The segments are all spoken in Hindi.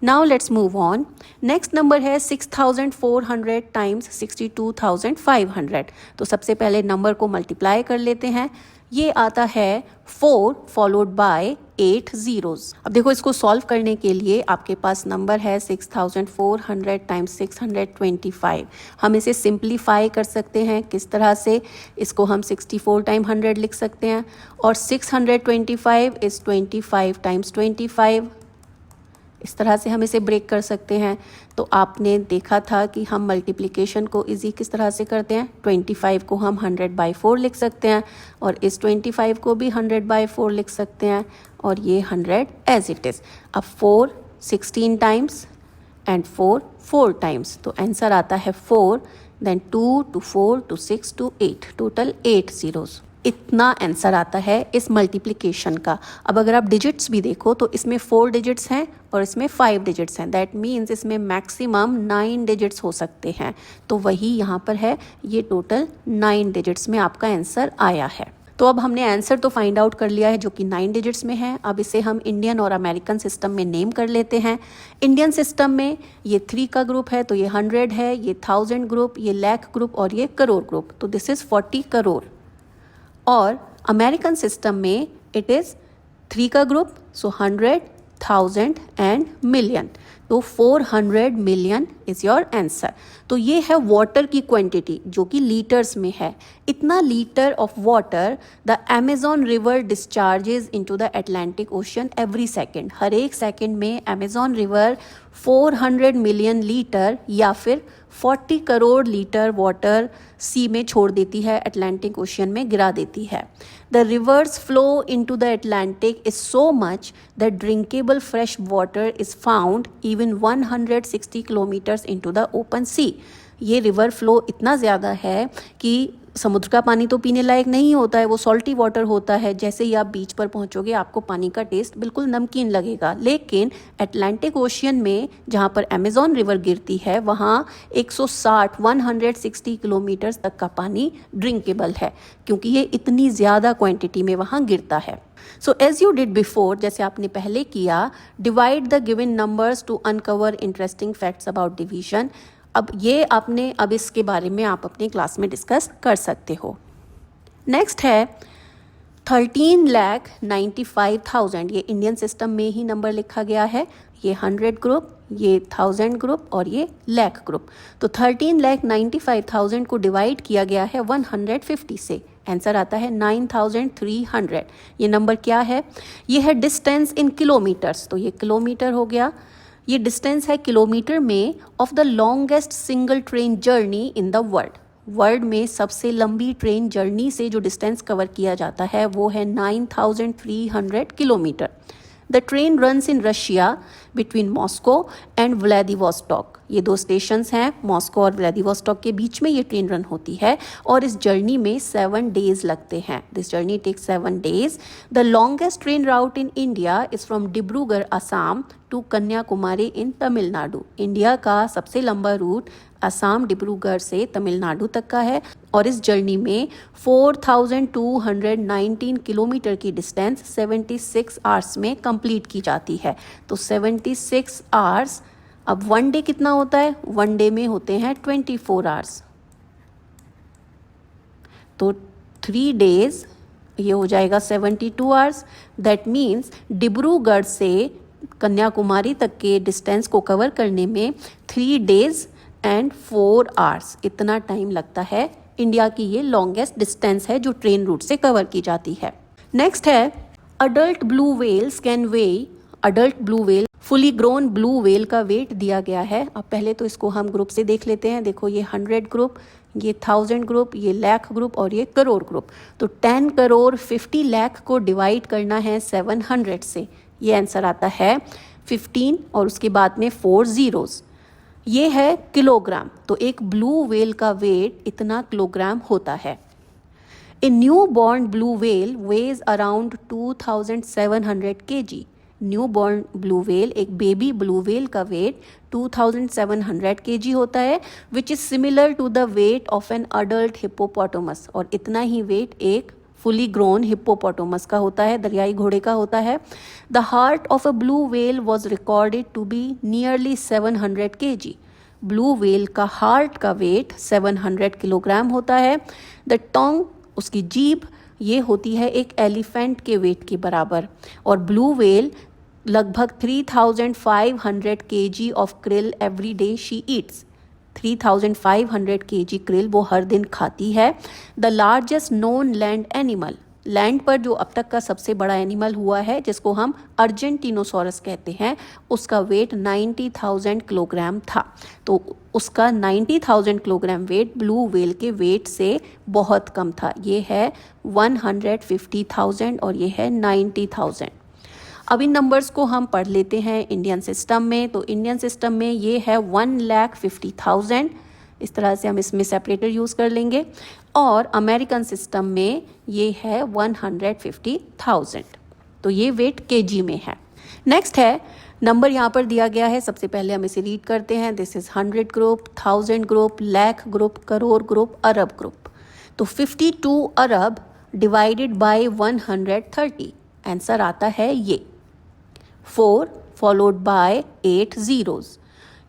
Now let's move on. Next number है 6400 टाइम्स 62,500। तो सबसे पहले नंबर को मल्टीप्लाई कर लेते हैं। ये आता है 4 फॉलोड बाय 8 zeros। अब देखो, इसको सॉल्व करने के लिए आपके पास नंबर है 6400 टाइम्स 625। हम इसे सिंप्लीफाई कर सकते हैं। किस तरह से? इसको हम 64 टाइम 100 लिख सकते हैं, और 625 इज़ 25 टाइम्स 25। इस तरह से हम इसे ब्रेक कर सकते हैं। तो आपने देखा था कि हम मल्टीप्लिकेशन को इजी किस तरह से करते हैं। 25 को हम 100/4 लिख सकते हैं, और इस 25 को भी 100/4 लिख सकते हैं, और ये 100 एज इट इज़। अब 4 16 टाइम्स एंड 4 4 टाइम्स, तो आंसर आता है 4, then 2 to 4 to 6 to 8, total 8 zeros। इतना आंसर आता है इस मल्टीप्लिकेशन का। अब अगर आप डिजिट्स भी देखो तो इसमें 4 डिजिट्स हैं और इसमें 5 डिजिट्स हैं। दैट मीन्स इसमें मैक्सिमम 9 डिजिट्स हो सकते हैं। तो वही यहाँ पर है, ये टोटल 9 डिजिट्स में आपका आंसर आया है। तो अब हमने आंसर तो फाइंड आउट कर लिया है जो कि 9 डिजिट्स में है। अब इसे हम इंडियन और अमेरिकन सिस्टम में नेम कर लेते हैं। इंडियन सिस्टम में ये 3 का ग्रुप है, तो ये 100 है, ये 1000 ग्रुप, ये लाख ग्रुप और ये करोड़ ग्रुप, तो दिस इज़ 40 करोड़। और अमेरिकन सिस्टम में इट इज़ 3 का ग्रुप, सो 100, 1000 एंड मिलियन, तो 400 मिलियन इज़ योर आंसर। तो ये है वाटर की क्वांटिटी जो कि लीटर्स में है। इतना litre of water the Amazon river discharges into the Atlantic ocean every second. हर एक सेकेंड में अमेजॉन रिवर 400 मिलियन लीटर या फिर 40 करोड़ लीटर वाटर सी में छोड़ देती है, अटलांटिक ओशियन में गिरा देती है। The rivers flow into the Atlantic is so much that drinkable fresh water is found even 160 kilometres into the open sea. ये रिवर फ्लो इतना ज़्यादा है कि समुद्र का पानी तो पीने लायक नहीं होता है, वो सॉल्टी वाटर होता है। जैसे ही आप बीच पर पहुंचोगे आपको पानी का टेस्ट बिल्कुल नमकीन लगेगा। लेकिन अटलांटिक ओशियन में जहां पर अमेजॉन रिवर गिरती है वहां 160 किलोमीटर तक का पानी ड्रिंकेबल है, क्योंकि ये इतनी ज़्यादा क्वांटिटी में वहां गिरता है। So as you did before, जैसे आपने पहले किया, divide the given numbers to uncover interesting facts about division. अब ये आपने, अब इसके बारे में आप अपनी क्लास में डिस्कस कर सकते हो। नेक्स्ट है 13,95,000। ये इंडियन सिस्टम में ही नंबर लिखा गया है। ये 100 ग्रुप, ये 1000 ग्रुप और ये लाख ग्रुप। तो 13,95,000 को डिवाइड किया गया है 150 से। आंसर आता है 9300। ये नंबर क्या है? ये है डिस्टेंस इन किलोमीटर्स, तो ये किलोमीटर हो गया। ये डिस्टेंस है किलोमीटर में of the longest single train journey in the world. World में सबसे लंबी ट्रेन जर्नी से जो डिस्टेंस कवर किया जाता है वो है 9300 kilometre. The train runs in Russia between Moscow and Vladivostok. ये 2 स्टेशंस हैं, मॉस्को और व्लादिवोस्टॉक के बीच में ये ट्रेन रन होती है, और इस जर्नी में 7 डेज लगते हैं। This journey takes 7 days. The longest train route in India is from Dibrugarh Assam to Kanyakumari in Tamil Nadu. India का सबसे लंबा रूट असम डिब्रूगढ़ से तमिलनाडु तक का है, और इस जर्नी में 4219 किलोमीटर की डिस्टेंस 76 आवर्स में कंप्लीट की जाती है। तो 76 आवर्स। अब 1 डे कितना होता है? 1 डे में होते हैं 24 आवर्स। तो 3 डेज, ये हो जाएगा 72 आवर्स। दैट मीन्स डिब्रूगढ़ से कन्याकुमारी तक के डिस्टेंस को कवर करने में 3 डेज एंड 4 आवर्स इतना टाइम लगता है। इंडिया की ये लॉन्गेस्ट डिस्टेंस है जो ट्रेन रूट से कवर की जाती है। नेक्स्ट है अडल्ट ब्लू व्हेल्स कैन वेई। Adult blue whale, fully grown blue whale का वेट दिया गया है। अब पहले तो इसको हम ग्रुप से देख लेते हैं। देखो, ये 100 ग्रुप, ये 1000 ग्रुप, ये लाख ग्रुप और ये करोड़ ग्रुप। तो 10 करोड़ 50 लाख को डिवाइड करना है 700 से। ये आंसर आता है 15 और उसके बाद में 4 zeros। ये है किलोग्राम। तो एक ब्लू व्हेल का वेट इतना किलोग्राम होता है। A new born blue whale weighs around 2700 kg। New born blue whale, एक बेबी ब्लू व्हेल का वेट 2700 kg होता है, which is similar to the weight of an adult hippopotamus. और इतना ही वेट एक फुली ग्रोन हिप्पोपोटामस का होता है, दरियाई घोड़े का होता है। The heart of a blue whale was recorded to be nearly 700 kg। Blue whale का हार्ट का वेट 700 किलोग्राम होता है। द टोंग, उसकी जीभ, ये होती है एक एलिफेंट के वेट के बराबर। और ब्लू व्हेल लगभग 3500 kg of krill every day she Yeats. 3500 kg krill वो हर दिन खाती है। The largest known land animal, land पर जो अब तक का सबसे बड़ा एनिमल हुआ है जिसको हम अर्जेंटिनोसॉरस कहते हैं, उसका वेट 90,000 किलोग्राम था। तो उसका 90,000 किलोग्राम वेट ब्लू व्हेल के वेट से बहुत कम था। ये है 150,000 और ये है 90,000। अब इन नंबर्स को हम पढ़ लेते हैं इंडियन सिस्टम में। तो इंडियन सिस्टम में ये है 1,50,000, इस तरह से हम इसमें सेपरेटर यूज़ कर लेंगे। और अमेरिकन सिस्टम में ये है 150,000। तो ये वेट केजी में है। नेक्स्ट है नंबर यहाँ पर दिया गया है, सबसे पहले हम इसे रीड करते हैं। This is 100 group, 1000 group, lakh group, crore group, Arab group. तो 52 अरब डिवाइडेड बाय 130, आंसर आता है ये 4 फॉलोड बाय 8 zeros।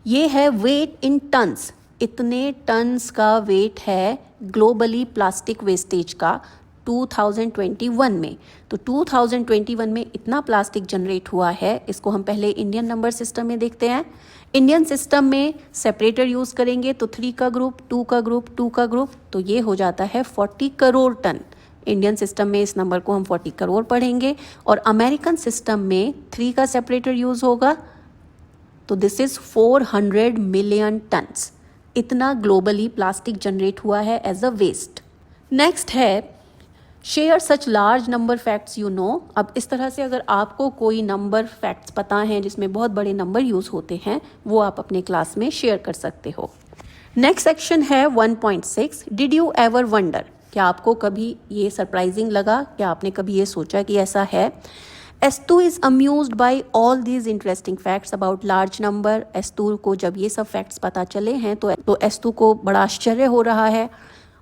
ये है वेट इन टन्स, इतने टन्स का वेट है ग्लोबली प्लास्टिक वेस्टेज का 2021 में। तो 2021 में इतना प्लास्टिक जनरेट हुआ है, इसको हम पहले इंडियन नंबर सिस्टम में देखते हैं। इंडियन सिस्टम में सेपरेटर यूज़ करेंगे तो 3 का ग्रुप, 2 का ग्रुप, 2 का ग्रुप, तो ये हो जाता है 40 करोड़ टन। इंडियन सिस्टम में इस नंबर को हम 40 करोड़ पढ़ेंगे। और अमेरिकन सिस्टम में 3 का सेपरेटर यूज़ होगा तो दिस इज़ 400 मिलियन टन्स। इतना ग्लोबली प्लास्टिक जनरेट हुआ है एज अ वेस्ट। नेक्स्ट है share such large number facts you know. अब इस तरह से अगर आपको कोई नंबर फैक्ट्स पता हैं जिसमें बहुत बड़े नंबर यूज़ होते हैं, वो आप अपने क्लास में शेयर कर सकते हो। नेक्स्ट सेक्शन है 1.6, डिड यू एवर वंडर। क्या आपको कभी ये सरप्राइजिंग लगा, क्या आपने कभी ये सोचा कि ऐसा है। एस्तु is amused by all these interesting facts about large number. एस्तु को जब ये सब फैक्ट्स पता चले हैं तो एस्तु को बड़ा आश्चर्य हो रहा है।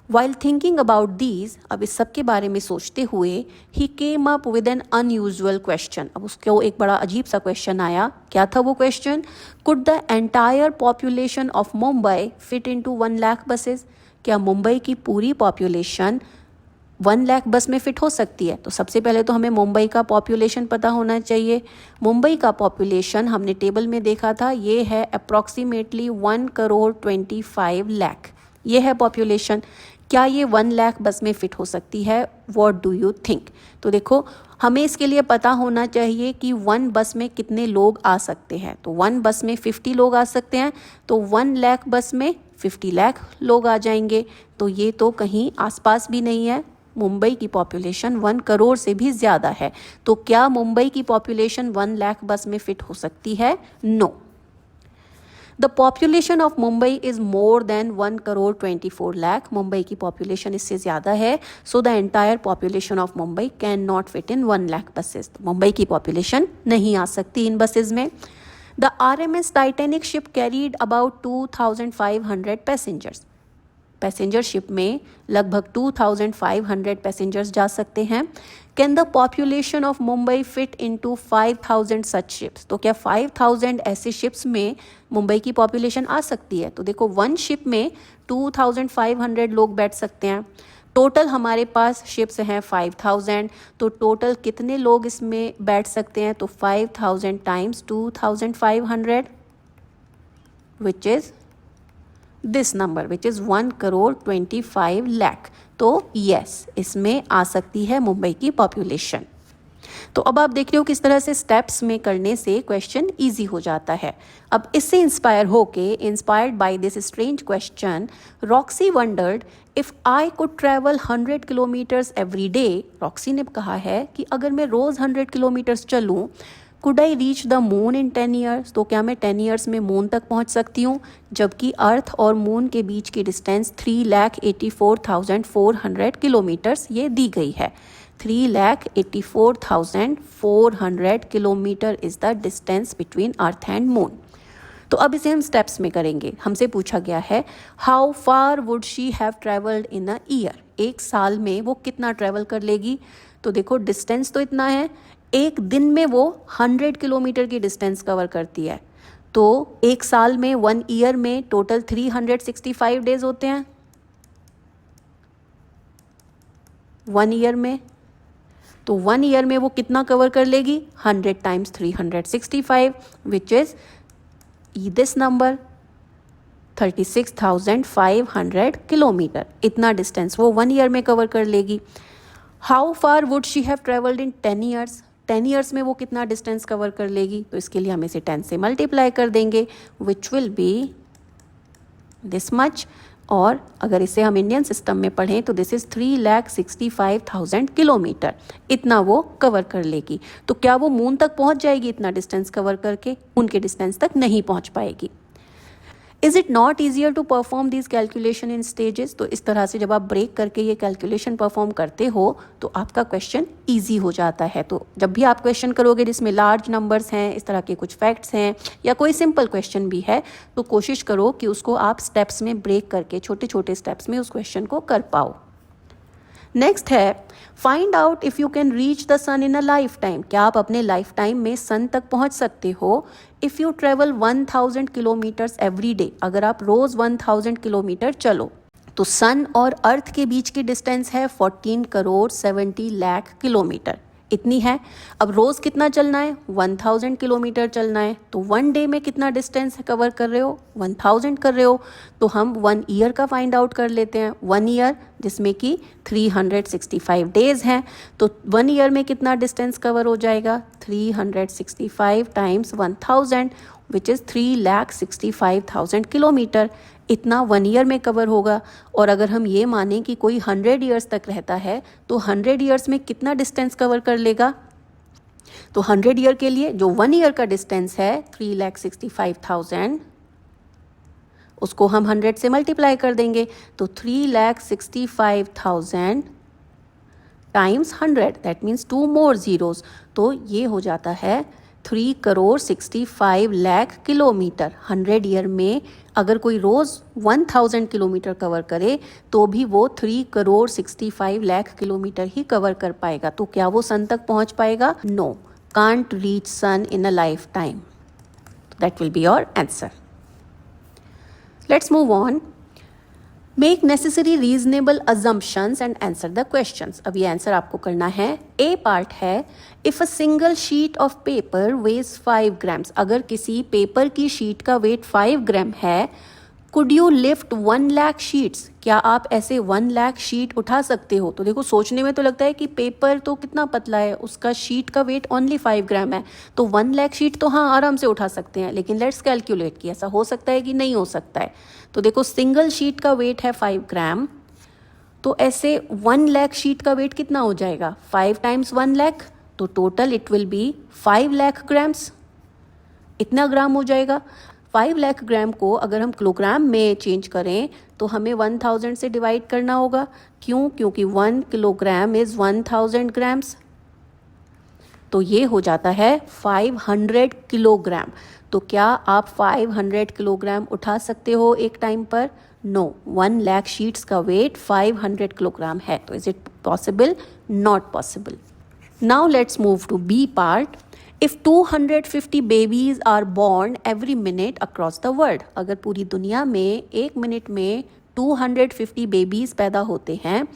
वाइल थिंकिंग अबाउट दीज, अब इस सब के बारे में सोचते हुए, he came up with an unusual question. अब उसको एक बड़ा अजीब सा क्वेश्चन आया। क्या था वो question. Could the entire population of Mumbai fit into 1 lakh buses. क्या मुंबई की पूरी पॉपुलेशन 1 लाख बस में फिट हो सकती है। तो सबसे पहले तो हमें मुंबई का पॉपुलेशन पता होना चाहिए। मुंबई का पॉपुलेशन हमने टेबल में देखा था, ये है अप्रॉक्सीमेटली 1,25,00,000। ये है पॉपुलेशन। क्या ये 1 लाख बस में फिट हो सकती है। What do you think. तो देखो हमें इसके लिए पता होना चाहिए कि 1 बस में कितने लोग आ सकते हैं। तो 1 बस में 50 लोग आ सकते हैं, तो 1 लाख बस में 50 लाख लोग आ जाएंगे। तो ये तो कहीं आसपास भी नहीं है। मुंबई की पॉपुलेशन 1 करोड़ से भी ज़्यादा है। तो क्या मुंबई की पॉपुलेशन 1 लाख बस में फिट हो सकती है। No. The population of Mumbai is more than 1,24,00,000। Mumbai की पॉपुलेशन इससे ज़्यादा है। So the entire population of Mumbai can not fit in 1 lakh buses. Mumbai की पॉपुलेशन नहीं आ सकती इन बसेज में। The RMS Titanic ship carried about 2,500 passengers. Passenger ship में लगभग 2,500 पैसेंजर्स जा सकते हैं। Can the population of Mumbai fit into 5,000 such ships. तो क्या 5,000 ऐसे शिप्स में मुंबई की पॉपुलेशन आ सकती है। तो देखो 1 शिप में 2,500 लोग बैठ सकते हैं। टोटल हमारे पास शिप्स हैं 5,000, तो टोटल कितने लोग इसमें बैठ सकते हैं। तो 5,000 times 2,500 which is this number which is 1,25,00,000। तो यस, इसमें आ सकती है मुंबई की पॉपुलेशन। तो अब आप देख रहे हो किस तरह से स्टेप्स में करने से क्वेश्चन इजी हो जाता है। अब इससे इंस्पायर होके, inspired by this strange question, Roxy wondered if I could travel 100 kilometres every day. Roxy ने कहा है कि अगर मैं रोज़ 100 किलोमीटर्स चलूँ, could I reach the moon in 10 years. तो क्या मैं 10 ईयर्स में मून तक पहुंच सकती हूँ, जबकि अर्थ और मून के बीच की डिस्टेंस 3,84,400 किलोमीटर्स ये दी गई है। 3,84,400 kilometre is the distance between earth and moon. तो अब इसे हम स्टेप्स में करेंगे। हमसे पूछा गया है how far would she have travelled in a year. एक साल में वो कितना ट्रेवल कर लेगी? तो देखो डिस्टेंस तो इतना है, एक दिन में वो 100 किलोमीटर की डिस्टेंस कवर करती है। तो एक साल में 1 ईयर में टोटल 365 डेज होते हैं 1 ईयर में। तो 1 ईयर में वो कितना कवर कर लेगी? 100 times 365 which is this number 36,500 kilometre. इतना डिस्टेंस वो 1 ईयर में कवर कर लेगी। How far would she have travelled in 10 years? 10 years में वो कितना डिस्टेंस कवर कर लेगी? तो इसके लिए हम इसे 10 से मल्टीप्लाई कर देंगे which will be this much. और अगर इसे हम इंडियन सिस्टम में पढ़ें तो दिस इज़ 3,65,000 किलोमीटर। इतना वो कवर कर लेगी। तो क्या वो मून तक पहुंच जाएगी इतना डिस्टेंस कवर करके? उनके डिस्टेंस तक नहीं पहुंच पाएगी। Is it not easier to perform this calculation in stages? तो इस तरह से जब आप ब्रेक करके ये कैलकुलेशन परफॉर्म करते हो तो आपका क्वेश्चन ईजी हो जाता है। तो जब भी आप क्वेश्चन करोगे जिसमें लार्ज नंबर्स हैं, इस तरह के कुछ फैक्ट्स हैं या कोई सिंपल क्वेश्चन भी है, तो कोशिश करो कि उसको आप स्टेप्स में ब्रेक करके छोटे छोटे स्टेप्स में उस क्वेश्चन को कर पाओ। नेक्स्ट है find out if you can reach the sun in a lifetime. क्या आप अपने लाइफ टाइम में सन तक पहुंच सकते हो? If you travel 1000 kilometres every day, अगर आप रोज़ 1000 किलोमीटर चलो तो सन और अर्थ के बीच की डिस्टेंस है 14 करोड़ 70 लाख किलोमीटर। इतनी है। अब रोज़ कितना चलना है? 1000 किलोमीटर चलना है। तो 1 डे में कितना डिस्टेंस कवर कर रहे हो? 1000 कर रहे हो। तो हम 1 ईयर का फाइंड आउट कर लेते हैं। 1 ईयर जिसमें कि 365 डेज हैं। तो 1 ईयर में कितना डिस्टेंस कवर हो जाएगा? 365 टाइम्स 1000 विच इज़ 3,65,000 किलोमीटर। इतना 1 ईयर में कवर होगा। और अगर हम ये मानें कि कोई 100 ईयर्स तक रहता है तो 100 ईयर्स में कितना डिस्टेंस कवर कर लेगा? तो 100 ईयर के लिए जो 1 ईयर का डिस्टेंस है 3,65,000, उसको हम 100 से मल्टीप्लाई कर देंगे। तो 3,65,000 times 100 that means 2 more zeros. तो ये हो जाता है 3 करोड़ 65 लाख किलोमीटर। 100 ईयर में अगर कोई रोज़ 1000 किलोमीटर कवर करे तो भी वो 3 करोड़ 65 लाख किलोमीटर ही कवर कर पाएगा। तो क्या वो सन तक पहुंच पाएगा? No, can't reach sun in a lifetime. That will be your answer. Let's move on. Make necessary reasonable assumptions and answer the questions. अब ये आंसर आपको करना है। ए पार्ट है if a single sheet of paper weighs 5 grams. अगर किसी पेपर की शीट का वेट 5 ग्राम है, could you lift 1 lakh sheets? क्या आप ऐसे 1 लाख शीट उठा सकते हो? तो देखो सोचने में तो लगता है कि पेपर तो कितना पतला है, उसका शीट का वेट ओनली 5 ग्राम है, तो 1 लाख शीट तो हाँ आराम से उठा सकते हैं। लेकिन लेट्स कैलकुलेट कि ऐसा हो सकता है कि नहीं हो सकता है। तो देखो सिंगल शीट का वेट है 5 ग्राम, तो ऐसे 1 लाख शीट का वेट कितना हो जाएगा? 5 टाइम्स 1 लाख, तो total it will be 5 lakh grams. इतना ग्राम हो जाएगा। 5 लाख ग्राम को अगर हम किलोग्राम में चेंज करें तो हमें 1000 से डिवाइड करना होगा। क्यों? क्योंकि 1 किलोग्राम इज़ 1000 ग्राम्स। तो ये हो जाता है 500 किलोग्राम। तो क्या आप 500 किलोग्राम उठा सकते हो एक टाइम पर? नो, 1 लाख शीट्स का वेट 500 किलोग्राम है। तो is it possible? Not possible. Now let's move to B part. If 250 babies are born every minute across the world, अगर पूरी दुनिया में 1 मिनट में 250 बेबीज़ पैदा होते हैं,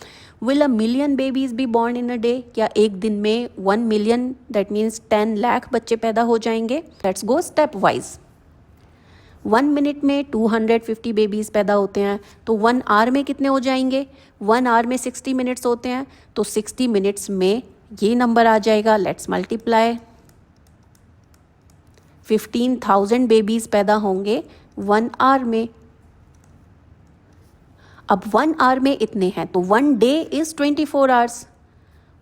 will a million babies be born in a day? क्या एक दिन में 1 million that means 10 लाख बच्चे पैदा हो जाएंगे? Let's go step wise. 1 minute में 250 बेबीज़ पैदा होते हैं, तो 1 आवर में कितने हो जाएंगे? 1 आवर में 60 मिनट्स होते हैं, तो 60 मिनट्स में ये नंबर आ जाएगा। Let's multiply. 15,000 बेबीज़ पैदा होंगे 1 आवर में। अब 1 आवर में इतने हैं, तो 1 डे इज़ 24 आवर्स।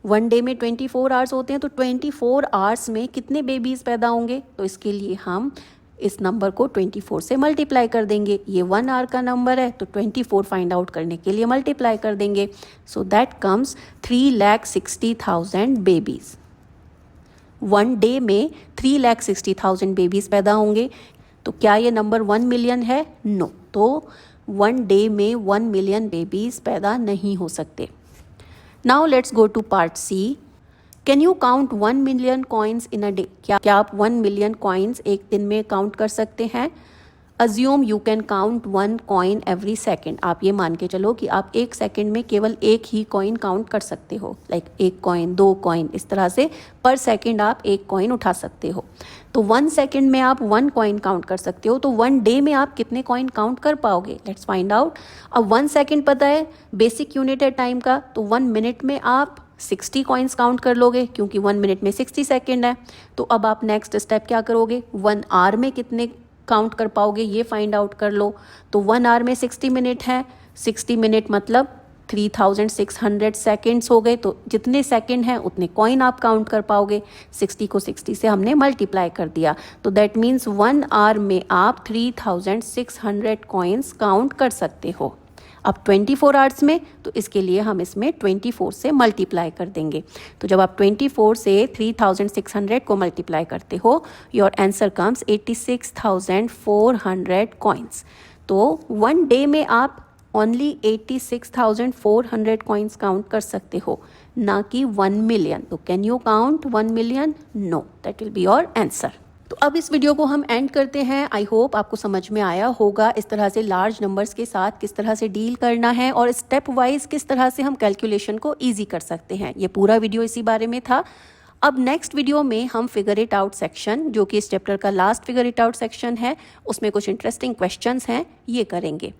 1 डे में 24 आवर्स होते हैं, तो 24 आवर्स में कितने बेबीज़ पैदा होंगे? तो इसके लिए हम इस नंबर को 24 से मल्टीप्लाई कर देंगे। ये 1 आवर का नंबर है, तो 24 फाइंड आउट करने के लिए मल्टीप्लाई कर देंगे। So that comes 3,60,000 babies. 1 day में 3,60,000 बेबीज़ पैदा होंगे। तो क्या ये नंबर 1 मिलियन है? नो। तो 1 डे में 1 मिलियन बेबीज पैदा नहीं हो सकते। Now let's go to part C. Can you count 1 million coins in a day? क्या आप 1 मिलियन कॉइन्स एक दिन में काउंट कर सकते हैं? Assume you can count 1 coin every second. आप ये मान के चलो कि आप एक सेकेंड में केवल एक ही कॉइन काउंट कर सकते हो, लाइक 1 कॉइन, 2 कॉइन, इस तरह से पर सेकेंड आप एक कॉइन उठा सकते हो। तो 1 सेकेंड में आप 1 कॉइन काउंट कर सकते हो, तो 1 डे में आप कितने कॉइन काउंट कर पाओगे? Let's find out. अब 1 सेकेंड पता है बेसिक यूनिट है टाइम का, तो 1 मिनट में आप 60 कॉइन्स काउंट कर लोगे, क्योंकि 1 मिनट में 60 सेकेंड है। तो अब आप नेक्स्ट स्टेप क्या करोगे? 1 आवर में कितने काउंट कर पाओगे ये फाइंड आउट कर लो। तो 1 आवर में 60 मिनट है, 60 मिनट मतलब 3600 सेकेंड्स हो गए। तो जितने सेकेंड हैं उतने कॉइन आप काउंट कर पाओगे। 60 को 60 से हमने मल्टीप्लाई कर दिया, तो दैट मीन्स 1 आवर में आप 3600 कॉइन्स काउंट कर सकते हो। अब 24 आवर्स में, तो इसके लिए हम इसमें 24 से मल्टीप्लाई कर देंगे। तो जब आप 24 से 3600 को मल्टीप्लाई करते हो, योर आंसर कम्स 86,400 कॉइन्स। तो 1 डे में आप ओनली 86,400 कॉइन्स काउंट कर सकते हो, ना कि 1 मिलियन। तो can you count 1 million? No, that will be your answer. तो अब इस वीडियो को हम एंड करते हैं। आई होप आपको समझ में आया होगा इस तरह से लार्ज नंबर्स के साथ किस तरह से डील करना है और स्टेप वाइज किस तरह से हम कैलकुलेशन को इजी कर सकते हैं। ये पूरा वीडियो इसी बारे में था। अब नेक्स्ट वीडियो में हम फिगर इट आउट सेक्शन, जो कि इस चैप्टर का last figure it out section है, उसमें कुछ इंटरेस्टिंग क्वेश्चंस हैं, ये करेंगे।